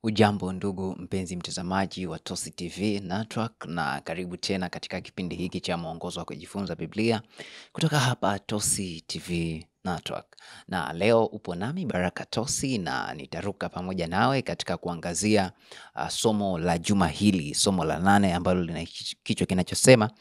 Ujambo ndugu mpenzi mtazamaji wa Tosi TV Network, na karibu tena katika kipindi hiki cha mwongozo wa kujifunza Biblia kutoka hapa Tosi TV Network. Na leo upo nami Baraka Tosi na nitaruka pamoja nawe katika kuangazia somo la juma hili, somo la 8 ambalo lina kichwa kinachosema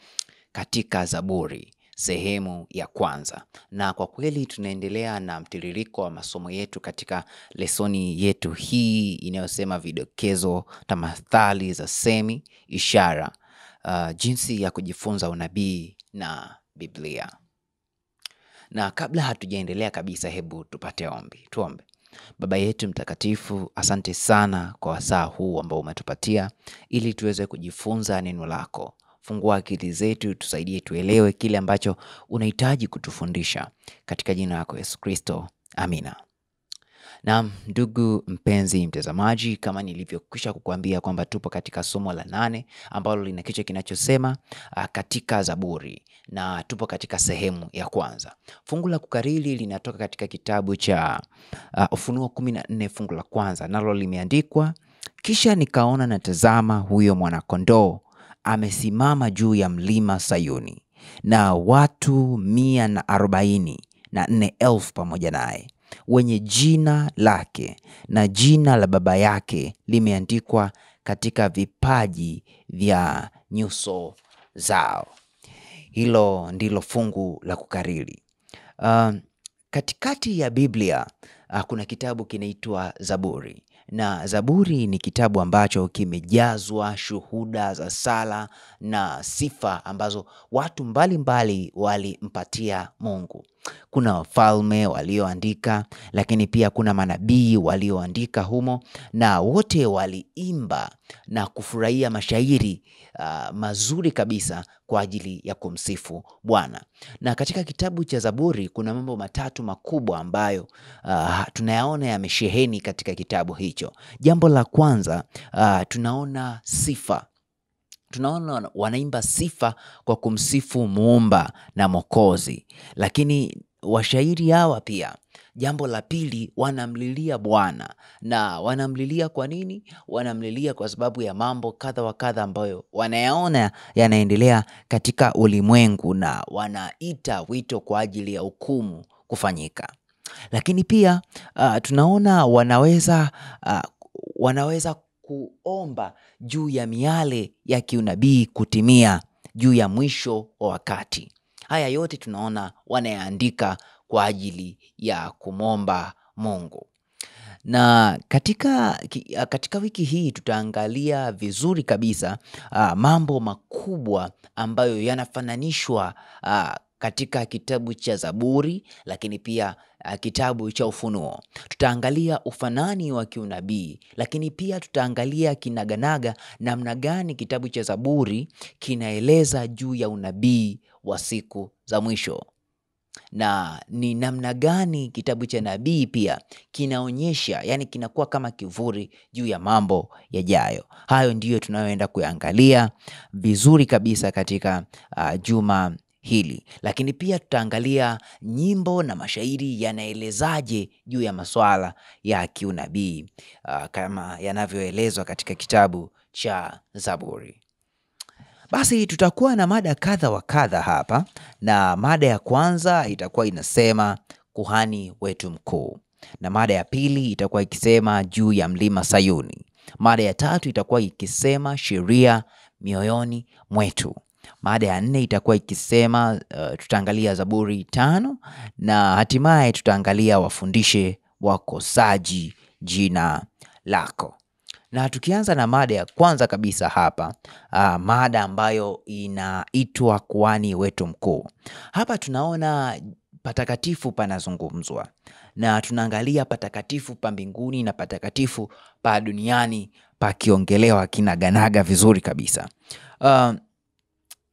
katika Zaburi, sehemu ya kwanza. Na kwa kweli tunaendelea na mtiririko wa masomo yetu katika lesoni yetu hii inayosema vidokezo, tamathali za semi, ishara, jinsi ya kujifunza unabii na Biblia. Na kabla hatujaendelea kabisa, hebu tupate ombi. Tuombe. Baba yetu mtakatifu, asante sana kwa wasaa huu ambao umetupatia ili tuweze kujifunza neno lako. Fungua akili zetu, tusaidie tuelewe kile ambacho unahitaji kutufundisha, katika jina lako Yesu Kristo. Amina. Na ndugu mpenzi mtazamaji, kama nilivyokwisha kukuambia kwamba tupo katika somo la 8 ambalo lina kichwa kinachosema katika Zaburi, na tupo katika sehemu ya kwanza. Fungu la kukariri linatoka katika kitabu cha Ufunuo 14 fungu la kwanza, nalo limeandikwa: kisha nikaona na tazama, huyo mwana-kondoo amesimama juu ya mlima Sayuni, na watu 144,000 pamoja naye, wenye jina lake na jina la Baba yake limeandikwa katika vipaji vya nyuso zao. Hilo ndilo fungu la kukariri. Katikati ya Biblia kuna kitabu kinaitwa Zaburi, na Zaburi ni kitabu ambacho kimejazwa shuhuda za sala na sifa ambazo watu mbalimbali walimpatia Mungu. Kuna wafalme walioandika, lakini pia kuna manabii walioandika humo, na wote waliimba na kufurahia mashairi mazuri kabisa kwa ajili ya kumsifu Bwana. Na katika kitabu cha Zaburi kuna mambo matatu makubwa ambayo tunayaona yamesheheni katika kitabu hicho. Jambo la kwanza, tunaona sifa. Tunaona wanaimba sifa kwa kumsifu Muumba na Mwokozi. Lakini washairi hawa pia, jambo la pili, wanamlilia Bwana. Na wanamlilia kwa nini? Wanamlilia kwa sababu ya mambo kadha wa kadha ambayo wanayaona yanaendelea katika ulimwengu, na wanaita wito kwa ajili ya hukumu kufanyika. Lakini pia tunaona wanaweza kuomba juu ya miale ya kiunabii kutimia juu ya mwisho wa wakati. Haya yote tunaona wanayaandika kwa ajili ya kumwomba Mungu. Na katika wiki hii tutaangalia vizuri kabisa mambo makubwa ambayo yanafananishwa katika kitabu cha Zaburi, lakini pia kitabu cha Ufunuo. Tutaangalia ufanani wa kiunabii, lakini pia tutaangalia kinaganaga namna gani kitabu cha Zaburi kinaeleza juu ya unabii wa siku za mwisho, na ni namna gani kitabu cha nabii pia kinaonyesha, yani kinakuwa kama kivuli juu ya mambo yajayo. Hayo ndiyo tunayoenda kuangalia vizuri kabisa katika juma hili. Lakini pia tutaangalia nyimbo na mashairi yanaelezaje juu ya masuala ya kiunabii kama yanavyoelezwa katika kitabu cha Zaburi. Basi tutakuwa na mada kadha wa kadha hapa, na mada ya kwanza itakuwa inasema kuhani wetu mkuu, na mada ya pili itakuwa ikisema juu ya mlima Sayuni. Mada ya tatu itakuwa ikisema sheria mioyoni mwetu. Mada ya 4 itakuwa ikisema tutaangalia Zaburi 5, na hatimaye tutaangalia wafundishe wakosaji jina lako. Na tukianza na mada ya kwanza kabisa hapa, mada ambayo inaitwa kuhani wetu mkuu. Hapa tunaona patakatifu panazungumzwa, na tunaangalia patakatifu pa mbinguni na patakatifu pa duniani pakiongelewa kinaganaga vizuri kabisa.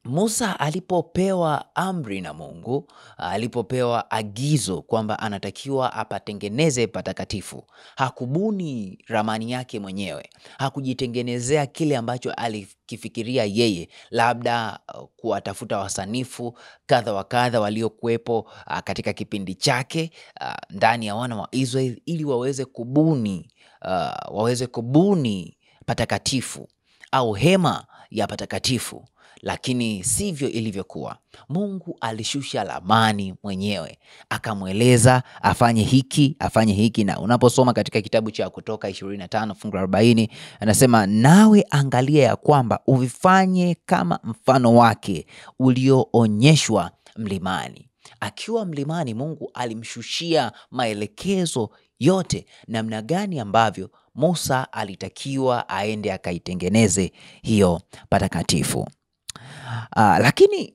Musa alipopewa amri na Mungu, alipopewa agizo kwamba anatakiwa apatengeneze patakatifu, hakubuni ramani yake mwenyewe, hakujitengenezea kile ambacho alikifikiria yeye, labda kuwatafuta wasanifu kadha wa kadha waliokuwepo katika kipindi chake ndani ya wana wa Israeli ili waweze kubuni waweze kubuni patakatifu au hema ya patakatifu, lakini sivyo ilivyokuwa. Mungu alishusha lamani mwenyewe, akamweleza afanye hiki, afanye hiki. Na unaposoma katika kitabu cha Kutoka 25 fungu la 40, anasema nawe angalia ya kwamba uvifanye kama mfano wake ulioonyeshwa mlimani. Akiwa mlimani, Mungu alimshushia maelekezo yote namna gani ambavyo Musa alitakiwa aende akaitengeneze hiyo patakatifu. Lakini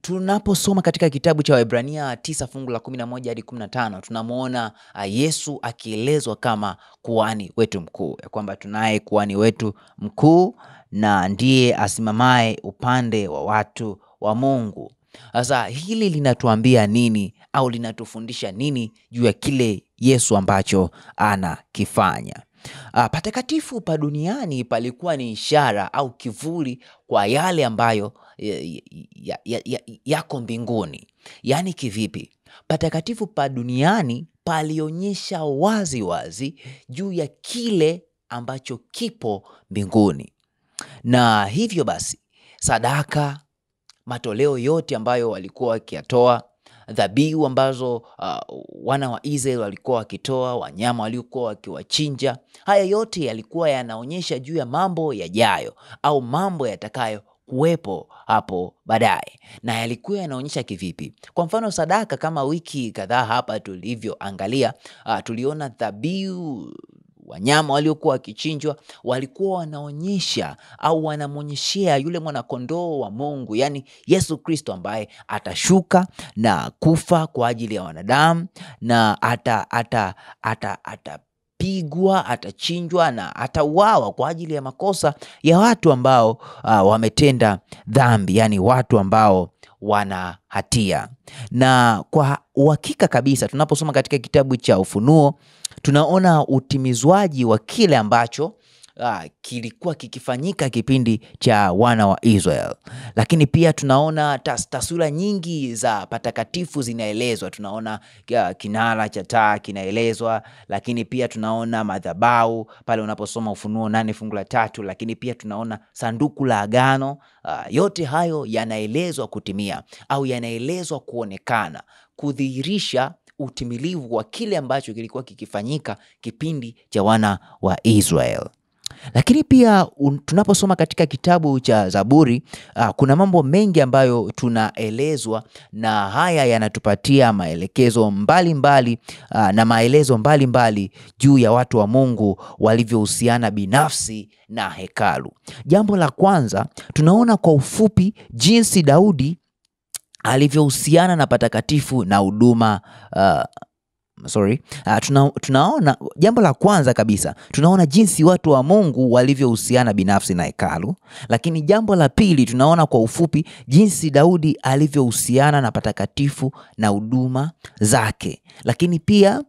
tunaposoma katika kitabu cha Waebrania 9 fungu la 11 hadi 15, tunamwona Yesu akielezwa kama kuhani wetu mkuu, ya kwamba tunaye kuhani wetu mkuu na ndiye asimamaye upande wa watu wa Mungu. Sasa hili linatuambia nini au linatufundisha nini juu ya kile Yesu ambacho anakifanya? Patakatifu pa duniani palikuwa ni ishara au kivuli kwa yale ambayo yako mbinguni. Yaani kivipi? Patakatifu pa duniani palionyesha wazi wazi juu ya kile ambacho kipo mbinguni. Na hivyo basi, sadaka, matoleo yote ambayo walikuwa wakiyatoa, dhabihu ambazo wana wa Israeli walikuwa wakitoa, wanyama walikuwa wakiwachinja, haya yote yalikuwa yanaonyesha juu ya mambo yajayo au mambo yatakayo kuwepo hapo baadaye. Na yalikuwa yanaonyesha kivipi? Kwa mfano sadaka, kama wiki kadhaa hapa tulivyoangalia, tuliona dhabihu, wanyama waliokuwa wakichinjwa walikuwa wanaonyesha au wanamonyeshea yule mwana kondoo wa Mungu, yani Yesu Kristo, ambaye atashuka na kufa kwa ajili ya wanadamu, na atapigwa, atachinjwa na atauawa kwa ajili ya makosa ya watu ambao wametenda dhambi, yani watu ambao wana hatia. Na kwa uhakika kabisa tunaposoma katika kitabu cha Ufunuo, tunaona utimizwaji wa kile ambacho kilikuwa kikifanyika kipindi cha wana wa Israel. Lakini pia tunaona taswira nyingi za patakatifu zinaelezwa. Tunaona kinara cha taa kinaelezwa, lakini pia tunaona madhabahu pale unaposoma Ufunuo 8 fungu la 3, lakini pia tunaona sanduku la agano. Yote hayo yanaelezwa kutimia au yanaelezwa kuonekana, kudhihirisha utimilivu wa kile ambacho kilikuwa kikifanyika kipindi cha wana wa Israel. Lakini pia tunaposoma katika kitabu cha Zaburi, kuna mambo mengi ambayo tunaelezwa, na haya yanatupatia maelekezo mbalimbali na maelezo mbalimbali juu ya watu wa Mungu walivyohusiana binafsi na hekalu. Jambo la kwanza, tunaona kwa ufupi jinsi Daudi alivyohusiana na patakatifu na huduma. Tunaona jambo la kwanza kabisa, tunaona jinsi watu wa Mungu walivyohusiana binafsi na hekalu. Lakini jambo la pili, tunaona kwa ufupi jinsi Daudi alivyohusiana na patakatifu na huduma zake. Lakini pia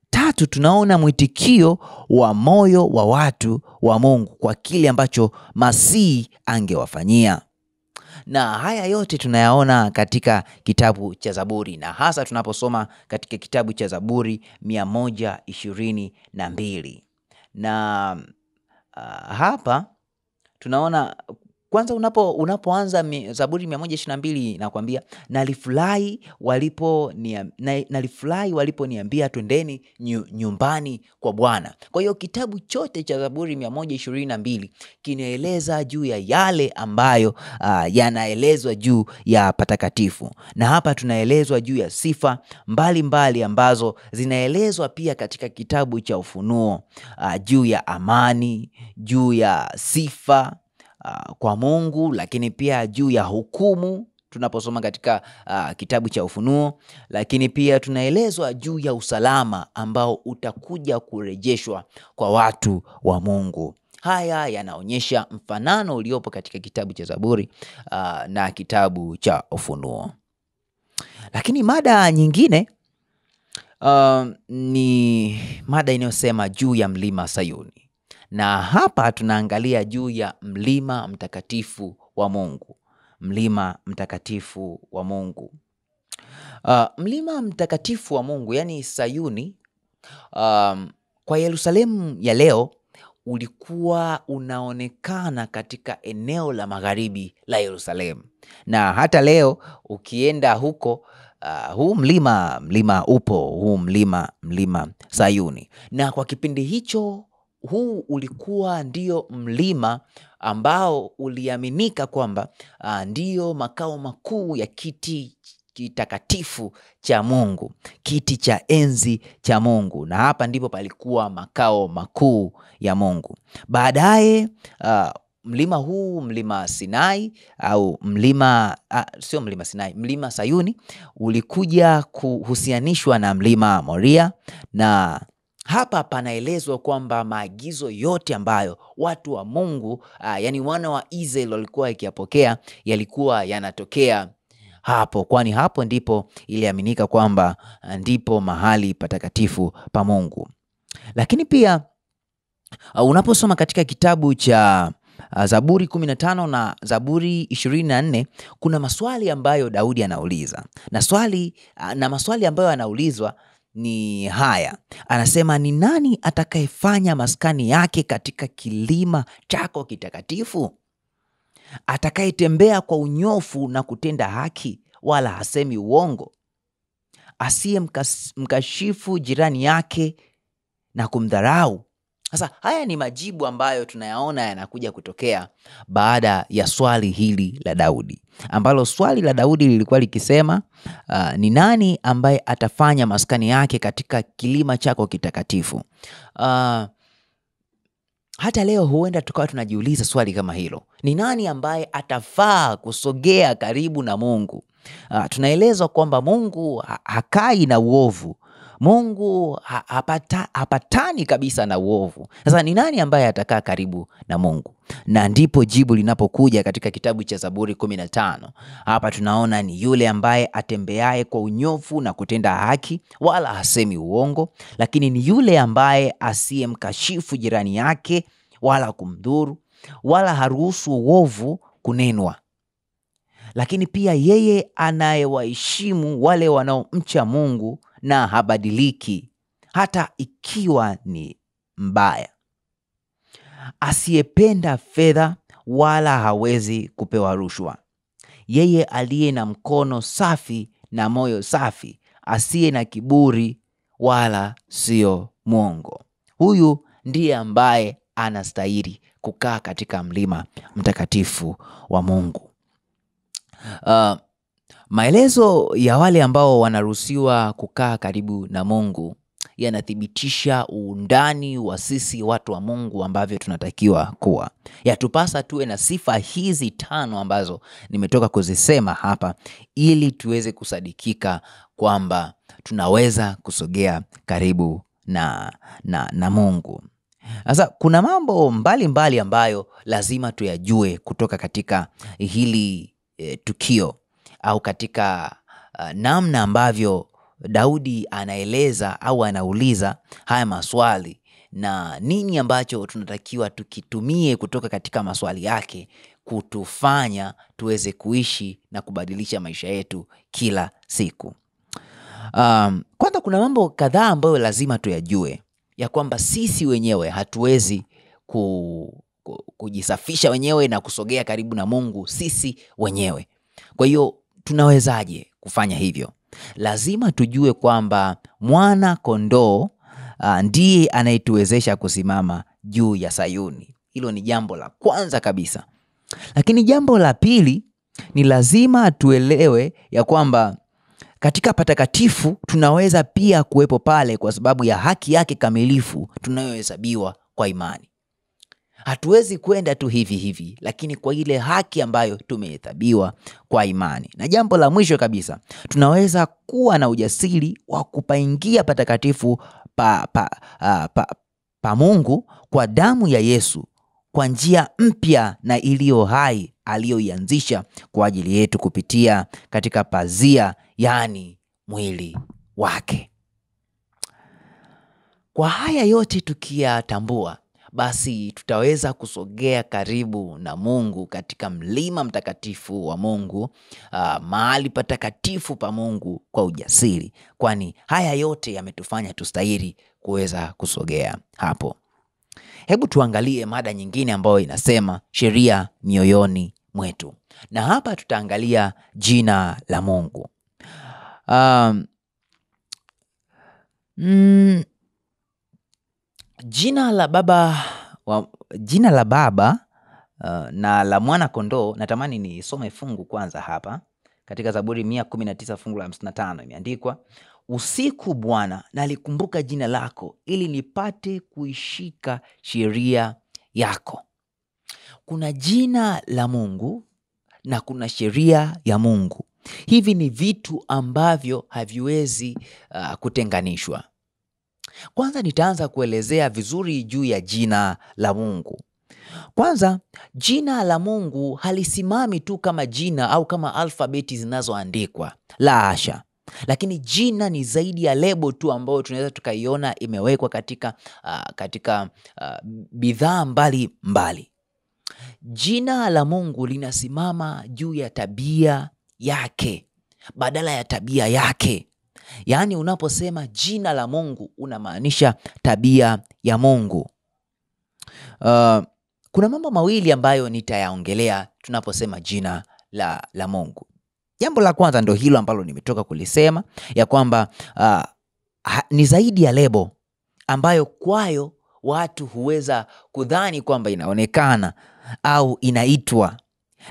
tatu, tunaona mwitikio wa moyo wa watu wa Mungu kwa kile ambacho Masihi angewafanyia. Na haya yote tunayaona katika kitabu cha Zaburi, na hasa tunaposoma katika kitabu cha Zaburi 122. Na hapa tunaona kwanza unapoanza Zaburi 122 nakwambia, nalifurahi waliponiambia twendeni nyumbani kwa Bwana. Kwa hiyo kitabu chote cha Zaburi 122 kinaeleza juu ya yale ambayo yanaelezwa juu ya patakatifu. Na hapa tunaelezwa juu ya sifa mbalimbali ambazo zinaelezwa pia katika kitabu cha Ufunuo, juu ya amani, juu ya sifa kwa Mungu, lakini pia juu ya hukumu tunaposoma katika kitabu cha Ufunuo. Lakini pia tunaelezwa juu ya usalama ambao utakuja kurejeshwa kwa watu wa Mungu. Haya yanaonyesha mfanano uliopo katika kitabu cha Zaburi na kitabu cha Ufunuo. Lakini mada nyingine ni mada inayosema juu ya mlima Sayuni. Na hapa tunaangalia juu ya mlima mtakatifu wa Mungu. Mlima mtakatifu wa Mungu. Mlima mtakatifu wa Mungu, yani Sayuni, Kwa Yerusalemu ya leo ulikuwa unaonekana katika eneo la magharibi la Yerusalemu. Na hata leo ukienda huko, huu mlima upo, huu mlima Sayuni. Na kwa kipindi hicho, huu ulikuwa ndio mlima ambao uliaminika kwamba ndio makao makuu ya kiti kitakatifu cha Mungu, kiti cha enzi cha Mungu, na hapa ndipo palikuwa makao makuu ya Mungu. Baadaye mlima huu, mlima Sinai au sio mlima Sinai, mlima Sayuni ulikuja kuhusianishwa na mlima Moria, na hapa panaelezwa kwamba maagizo yote ambayo watu wa Mungu, yani wana wa Israeli walikuwa yakiyapokea, yalikuwa yanatokea hapo, kwani hapo ndipo iliaminika kwamba ndipo mahali patakatifu pa Mungu. Lakini pia unaposoma katika kitabu cha Zaburi 15 na Zaburi 24, kuna maswali ambayo Daudi anauliza. Na maswali ambayo anaulizwa ni haya. Anasema, ni nani atakayefanya maskani yake katika kilima chako kitakatifu? Atakayetembea kwa unyofu na kutenda haki, wala hasemi uongo, asiye mkashifu jirani yake na kumdharau. Sasa haya ni majibu ambayo tunayaona yanakuja kutokea baada ya swali hili la Daudi, ambalo swali la Daudi lilikuwa likisema ni nani ambaye atafanya maskani yake katika kilima chako kitakatifu? Hata leo huenda tukawa tunajiuliza swali kama hilo. Ni nani ambaye atafaa kusogea karibu na Mungu? Tunaelezwa kwamba Mungu hakai na uovu. Mungu hapatani kabisa na uovu. Sasa ni nani ambaye atakaa karibu na Mungu? Na ndipo jibu linapokuja katika kitabu cha Zaburi 15. Hapa tunaona ni yule ambaye atembeaye kwa unyofu na kutenda haki, wala hasemi uongo, lakini ni yule ambaye asiyemkashifu jirani yake wala kumdhuru, wala haruhusu uovu kunenwa. Lakini pia yeye anayewaheshimu wale wanaomcha Mungu na habadiliki hata ikiwa ni mbaya. Asiyependa fedha wala hawezi kupewa rushwa. Yeye aliye na mkono safi na moyo safi, asiye na kiburi wala sio mwongo. Huyu ndiye ambaye anastahili kukaa katika mlima mtakatifu wa Mungu. Maelezo ya wale ambao wanaruhusiwa kukaa karibu na Mungu yanathibitisha undani wa sisi watu wa Mungu ambavyo tunatakiwa kuwa. Yatupasa tuwe na sifa hizi 5 ambazo nimetoka kuzisema hapa, ili tuweze kusadikika kwamba tunaweza kusogea karibu na Mungu. Sasa kuna mambo mbalimbali ambayo lazima tuyajue kutoka katika hili tukio, au katika namna ambavyo Daudi anaeleza au anauliza haya maswali, na nini ambacho tunatakiwa tukitumie kutoka katika maswali yake kutufanya tuweze kuishi na kubadilisha maisha yetu kila siku. Kwanza kuna mambo kadhaa ambayo lazima tuyajue, ya kwamba sisi wenyewe hatuwezi kujisafisha wenyewe na kusogea karibu na Mungu sisi wenyewe. Kwa hiyo tunawezaje kufanya hivyo? Lazima tujue kwamba mwana kondoo ndiye anayetuwezesha kusimama juu ya Sayuni. Hilo ni jambo la kwanza kabisa. Lakini jambo la pili ni lazima tuelewe ya kwamba katika patakatifu tunaweza pia kuwepo pale kwa sababu ya haki yake kamilifu tunayohesabiwa kwa imani. Hatuwezi kwenda tu hivi, lakini kwa ile haki ambayo tumehesabiwa kwa imani. Na jambo la mwisho kabisa, tunaweza kuwa na ujasiri wa kupaingia patakatifu pa Mungu kwa damu ya Yesu, kwa njia mpya na iliyo hai aliyoianzisha kwa ajili yetu kupitia katika pazia, yani mwili wake. Kwa haya yote tukiyatambua, basi tutaweza kusogea karibu na Mungu katika mlima mtakatifu wa Mungu, mahali patakatifu pa Mungu kwa ujasiri, kwani haya yote yametufanya tustahili kuweza kusogea hapo. Hebu tuangalie mada nyingine ambayo inasema sheria mioyoni mwetu. Na hapa tutaangalia jina la Mungu. Jina la Baba na la Mwana Kondoo. Natamani nisome fungu kwanza hapa katika Zaburi 119 fungu la 55. Imeandikwa, usiku Bwana nalikumbuka jina lako, ili nipate kuishika sheria yako. Kuna jina la Mungu na kuna sheria ya Mungu. Hivi ni vitu ambavyo haviwezi kutenganishwa. Kwanza nitaanza kuelezea vizuri juu ya jina la Mungu. Kwanza, jina la Mungu halisimami tu kama jina au kama alfabeti zinazoandikwa. La hasha. Lakini jina ni zaidi ya lebo tu ambayo tunaweza tukaiona imewekwa katika bidhaa mbali. Jina la Mungu linasimama juu ya tabia yake badala ya tabia yake. Yaani unaposema jina la Mungu unamaanisha tabia ya Mungu. Kuna mambo mawili ambayo nitayaongelea tunaposema jina la Mungu. Jambo la kwanza ndo hilo ambalo nimetoka kulisema, ya kwamba ni zaidi ya lebo ambayo kwayo watu huweza kudhani kwamba inaonekana au inaitwa.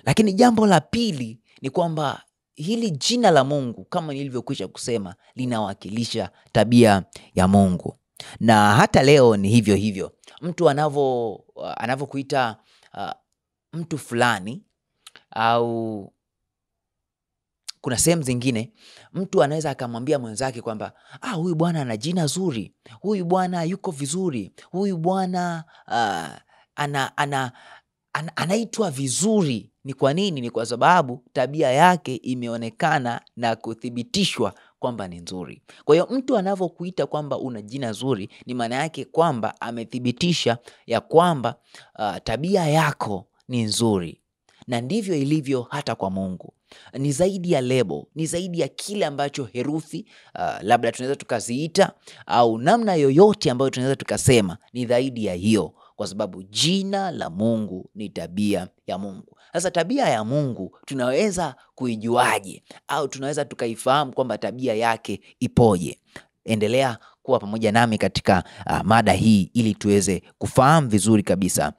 Lakini jambo la pili ni kwamba hili jina la Mungu, kama nilivyokwisha kusema, linawakilisha tabia ya Mungu. Na hata leo ni hivyo hivyo. Mtu anavyokuita mtu fulani, au kuna sehemu zingine mtu anaweza akamwambia mwenzake kwamba huyu bwana ana jina zuri, huyu bwana yuko vizuri, huyu bwana anaitwa vizuri. Ni kwa nini? Ni kwa sababu tabia yake imeonekana na kuthibitishwa kwamba ni nzuri. Kwa hiyo mtu anavyokuita kwamba una jina zuri, ni maana yake kwamba amethibitisha ya kwamba tabia yako ni nzuri. Na ndivyo ilivyo hata kwa Mungu. Ni zaidi ya lebo, ni zaidi ya kile ambacho herufi labda tunaweza tukaziita, au namna yoyote ambayo tunaweza tukasema. Ni zaidi ya hiyo, kwa sababu jina la Mungu ni tabia ya Mungu. Sasa tabia ya Mungu tunaweza kuijuaje, au tunaweza tukaifahamu kwamba tabia yake ipoje? Endelea kuwa pamoja nami katika mada hii ili tuweze kufahamu vizuri kabisa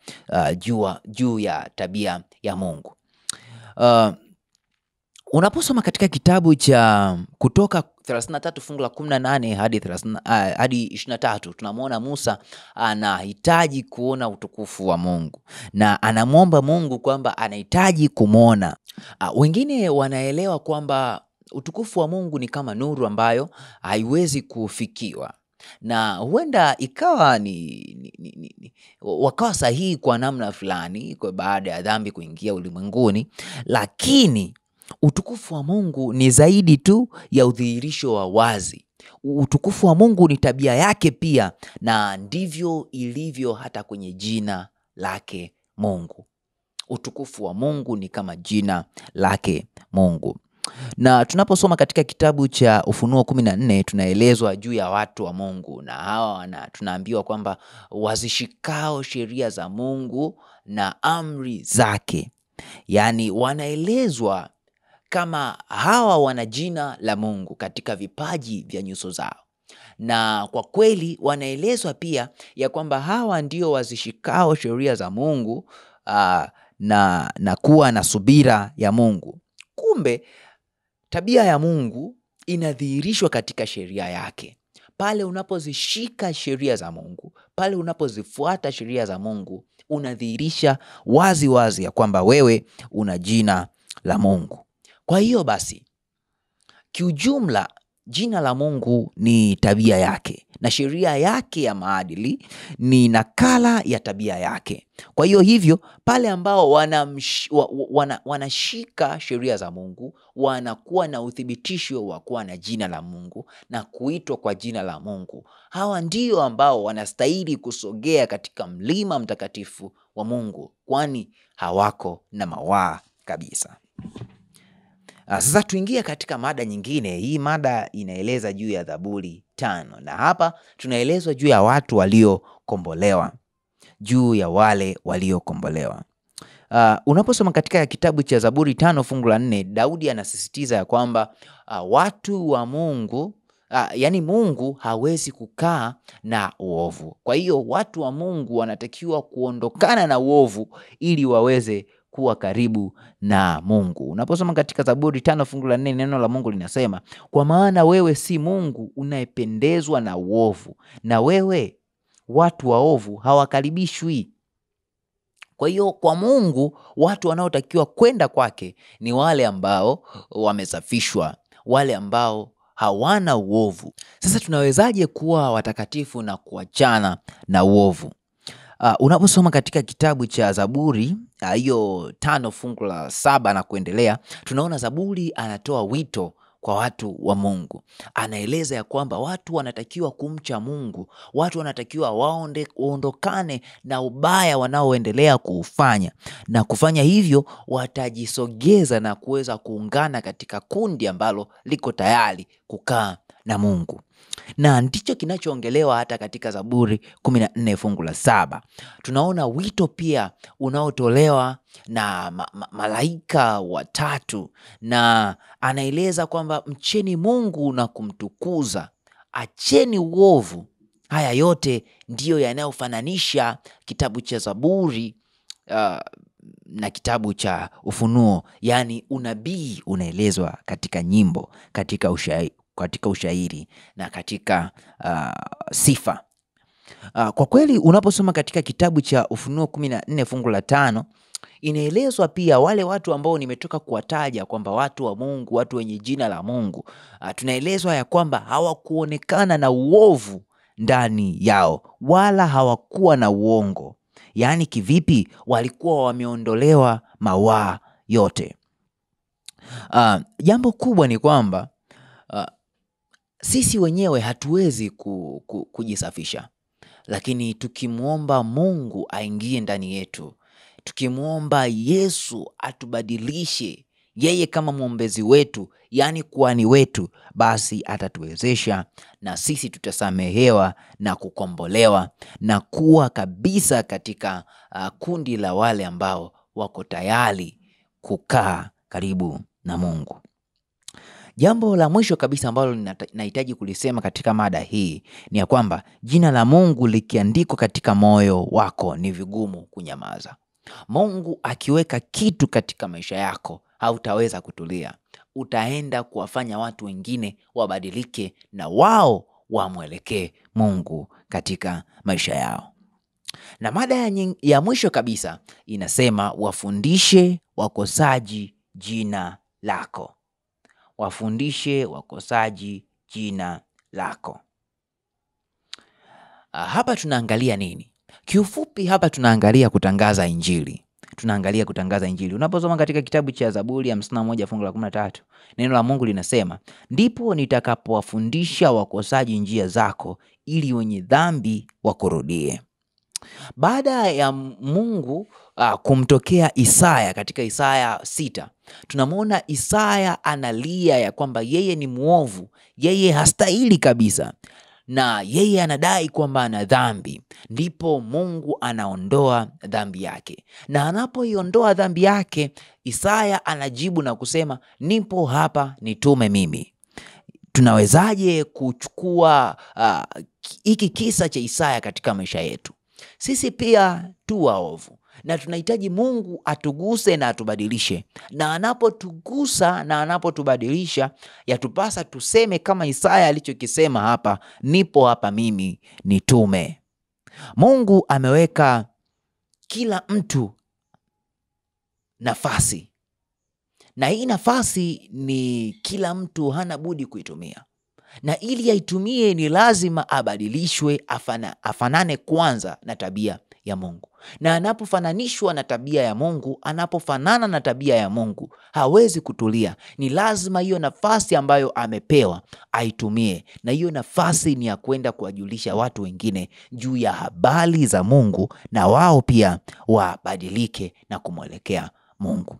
juu ya tabia ya Mungu. Unaposoma katika kitabu cha Kutoka 33 fungu la 18 hadi 23, tunamwona Musa anahitaji kuona utukufu wa Mungu na anamwomba Mungu kwamba anahitaji kumwona. Wengine wanaelewa kwamba utukufu wa Mungu ni kama nuru ambayo haiwezi kufikiwa, na huenda ikawa wakawa sahihi kwa namna fulani kwa baada ya dhambi kuingia ulimwenguni. Lakini utukufu wa Mungu ni zaidi tu ya udhihirisho wa wazi. Utukufu wa Mungu ni tabia yake pia, na ndivyo ilivyo hata kwenye jina lake Mungu. Utukufu wa Mungu ni kama jina lake Mungu. Na tunaposoma katika kitabu cha Ufunuo 14, tunaelezwa juu ya watu wa Mungu, na hawa tunaambiwa kwamba wazishikao sheria za Mungu na amri zake. Yaani wanaelezwa kama hawa wana jina la Mungu katika vipaji vya nyuso zao. Na kwa kweli wanaelezwa pia ya kwamba hawa ndio wazishikao sheria za Mungu na kuwa na subira ya Mungu. Kumbe tabia ya Mungu inadhihirishwa katika sheria yake. Pale unapozishika sheria za Mungu, pale unapozifuata sheria za Mungu, unadhihirisha wazi ya kwamba wewe una jina la Mungu. Kwa hiyo basi, kiujumla, jina la Mungu ni tabia yake, na sheria yake ya maadili ni nakala ya tabia yake. Kwa hivyo pale ambao wanashika sheria za Mungu, wanakuwa na uthibitisho wa kuwa na jina la Mungu na kuitwa kwa jina la Mungu. Hawa ndio ambao wanastahili kusogea katika mlima mtakatifu wa Mungu, kwani hawako na mawaa kabisa. Sasa tuingie katika mada nyingine. Hii mada inaeleza juu ya Zaburi 5. Na hapa tunaelezwa juu ya watu waliokombolewa, juu ya wale waliokombolewa. Unaposoma katika kitabu cha Zaburi 5 fungu la 4, Daudi anasisitiza ya kwamba watu wa Mungu, yani Mungu hawezi kukaa na uovu. Kwa hiyo watu wa Mungu wanatakiwa kuondokana na uovu ili waweze kuwa karibu na Mungu. Unaposoma katika Zaburi 5 fungu la 4, neno la Mungu linasema, kwa maana wewe si Mungu unayependezwa na uovu, na wewe watu waovu hawakaribishwi. Kwa hiyo kwa Mungu, watu wanaotakiwa kwenda kwake ni wale ambao wamesafishwa, wale ambao hawana uovu. Sasa tunawezaje kuwa watakatifu na kuachana na uovu? Unaposoma katika kitabu cha Zaburi hiyo 5 fungu la 7 na kuendelea, tunaona Zaburi anatoa wito kwa watu wa Mungu. Anaeleza ya kwamba watu wanatakiwa kumcha Mungu, watu wanatakiwa waondokane na ubaya wanaoendelea kuufanya, na kufanya hivyo watajisogeza na kuweza kuungana katika kundi ambalo liko tayari kukaa na Mungu. Na ndicho kinachoongelewa hata katika Zaburi 14 fungu la 7. Tunaona wito pia unaotolewa na malaika watatu, na anaeleza kwamba mcheni Mungu na kumtukuza, acheni uovu. Haya yote ndiyo yanayofananisha kitabu cha Zaburi na kitabu cha Ufunuo, yani unabii unaelezwa katika nyimbo, katika ushairi na katika sifa. Kwa kweli unaposoma katika kitabu cha Ufunuo 14 fungu la 5, inaelezwa pia wale watu ambao nimetoka kuwataja kwamba watu wa Mungu, watu wenye jina la Mungu, tunaelezwa ya kwamba hawakuonekana na uovu ndani yao, wala hawakuwa na uongo. Yaani kivipi? Walikuwa wameondolewa mawaa yote. Jambo kubwa ni kwamba sisi wenyewe hatuwezi kujisafisha, lakini tukimwomba Mungu aingie ndani yetu, tukimwomba Yesu atubadilishe, yeye kama mwombezi wetu, yani kuhani wetu, basi atatuwezesha na sisi tutasamehewa na kukombolewa na kuwa kabisa katika kundi la wale ambao wako tayari kukaa karibu na Mungu. Jambo la mwisho kabisa ambalo nahitaji kulisema katika mada hii ni ya kwamba jina la Mungu likiandikwa katika moyo wako ni vigumu kunyamaza. Mungu akiweka kitu katika maisha yako, hautaweza kutulia. Utaenda kuwafanya watu wengine wabadilike na wao wamwelekee Mungu katika maisha yao. Na mada ya mwisho kabisa inasema, wafundishe wakosaji jina lako. Wafundishe wakosaji jina lako. Hapa tunaangalia nini? Kiufupi hapa tunaangalia kutangaza Injili. Unaposoma katika kitabu cha Zaburi 51 fungu la 13, neno la Mungu linasema, ndipo nitakapowafundisha wakosaji njia zako, ili wenye dhambi wakurudie. Baada ya Mungu kumtokea Isaya katika Isaya 6, tunamwona Isaya analia ya kwamba yeye ni muovu, yeye hastahili kabisa, na yeye anadai kwamba ana dhambi. Ndipo Mungu anaondoa dhambi yake, na anapoiondoa dhambi yake, Isaya anajibu na kusema, nipo hapa, nitume mimi. Tunawezaje kuchukua hiki kisa cha Isaya katika maisha yetu? Sisi pia tu waovu, na tunahitaji Mungu atuguse na atubadilishe. Na anapotugusa na anapotubadilisha, yatupasa tuseme kama Isaya alichokisema hapa, nipo hapa mimi, nitume. Mungu ameweka kila mtu nafasi, na hii nafasi ni kila mtu hana budi kuitumia. Na ili aitumie ni lazima abadilishwe, afanane kwanza na tabia ya Mungu. Na anapofananishwa na tabia ya Mungu, anapofanana na tabia ya Mungu, hawezi kutulia. Ni lazima hiyo nafasi ambayo amepewa aitumie, na hiyo nafasi ni ya kwenda kuwajulisha watu wengine juu ya habari za Mungu, na wao pia wabadilike na kumwelekea Mungu.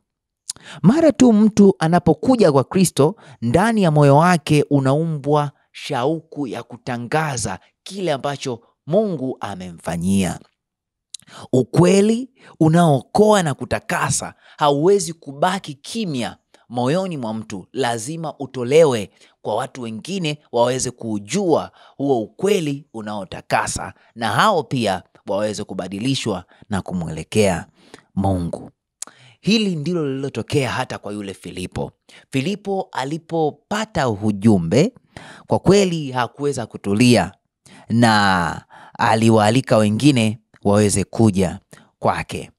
Mara tu mtu anapokuja kwa Kristo, ndani ya moyo wake unaumbwa shauku ya kutangaza kile ambacho Mungu amemfanyia. Ukweli unaokoa na kutakasa hauwezi kubaki kimya moyoni mwa mtu. Lazima utolewe kwa watu wengine waweze kujua huo ukweli unaotakasa, na hao pia waweze kubadilishwa na kumwelekea Mungu. Hili ndilo lililotokea hata kwa yule Filipo. Filipo alipopata ujumbe, kwa kweli hakuweza kutulia na aliwaalika wengine waweze kuja kwake.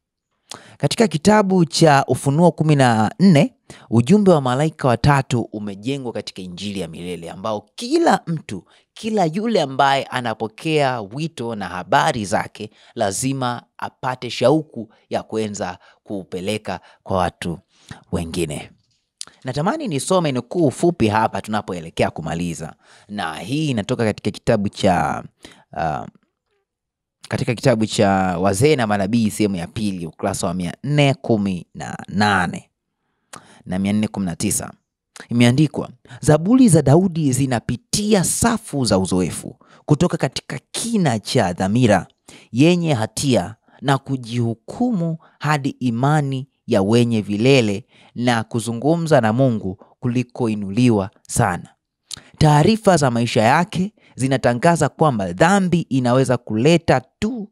Katika kitabu cha Ufunuo 14, ujumbe wa malaika watatu umejengwa katika injili ya milele, ambao kila mtu, kila yule ambaye anapokea wito na habari zake lazima apate shauku ya kuanza kuupeleka kwa watu wengine. Natamani nisome nukuu fupi hapa tunapoelekea kumaliza, na hii inatoka katika kitabu cha Wazee na Manabii sehemu ya 2, ukurasa wa 418 na 419. Imeandikwa, Zaburi za Daudi zinapitia safu za uzoefu kutoka katika kina cha dhamira yenye hatia na kujihukumu hadi imani ya wenye vilele na kuzungumza na Mungu kulikoinuliwa sana. Taarifa za maisha yake zinatangaza kwamba dhambi inaweza kuleta tu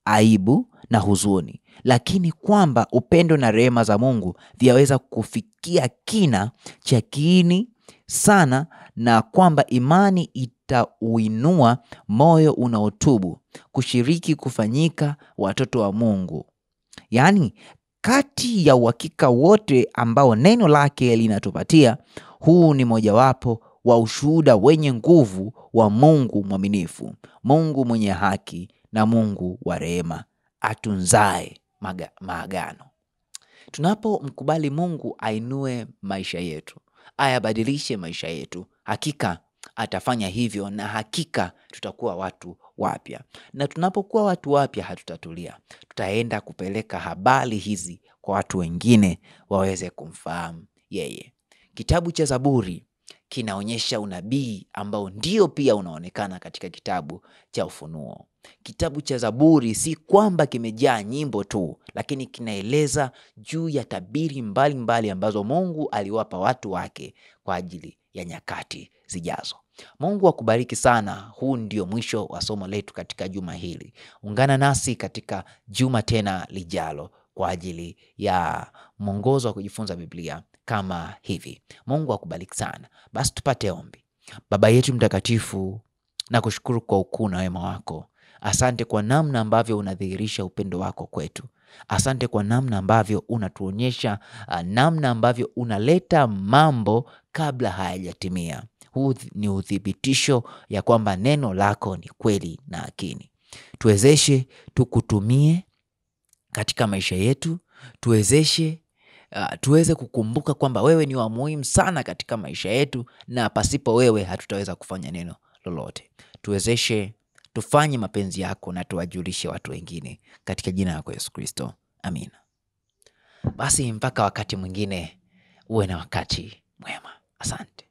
aibu na huzuni, lakini kwamba upendo na rehema za Mungu vyaweza kufikia kina cha kiini sana, na kwamba imani itauinua moyo unaotubu kushiriki kufanyika watoto wa Mungu. Yaani, kati ya uhakika wote ambao neno lake linatupatia, huu ni mojawapo wa ushuhuda wenye nguvu wa Mungu mwaminifu, Mungu mwenye haki na Mungu wa rehema, atunzae maagano. Tunapomkubali Mungu ainue maisha yetu, ayabadilishe maisha yetu, hakika atafanya hivyo, na hakika tutakuwa watu wapya. Na tunapokuwa watu wapya, hatutatulia. Tutaenda kupeleka habari hizi kwa watu wengine waweze kumfahamu yeye. Kitabu cha Zaburi kinaonyesha unabii ambao ndio pia unaonekana katika kitabu cha Ufunuo. Kitabu cha Zaburi si kwamba kimejaa nyimbo tu, lakini kinaeleza juu ya tabiri mbalimbali ambazo Mungu aliwapa watu wake kwa ajili ya nyakati zijazo. Mungu akubariki sana. Huu ndio mwisho wa somo letu katika juma hili. Ungana nasi katika juma tena lijalo kwa ajili ya mwongozo wa kujifunza Biblia kama hivi. Mungu akubariki sana. Basi tupate ombi. Baba yetu mtakatifu, nakushukuru kwa ukuu na wema wako. Asante kwa namna ambavyo unadhihirisha upendo wako kwetu. Asante kwa namna ambavyo unatuonyesha, namna ambavyo unaleta mambo kabla hayajatimia. Huu ni uthibitisho ya kwamba neno lako ni kweli na hakiki. Tuwezeshe tukutumie katika maisha yetu. Tuwezeshe tuweze kukumbuka kwamba wewe ni wa muhimu sana katika maisha yetu, na pasipo wewe hatutaweza kufanya neno lolote. Tuwezeshe tufanye mapenzi yako na tuwajulishe watu wengine katika jina lako Yesu Kristo. Amina. Basi mpaka wakati mwingine, uwe na wakati mwema. Asante.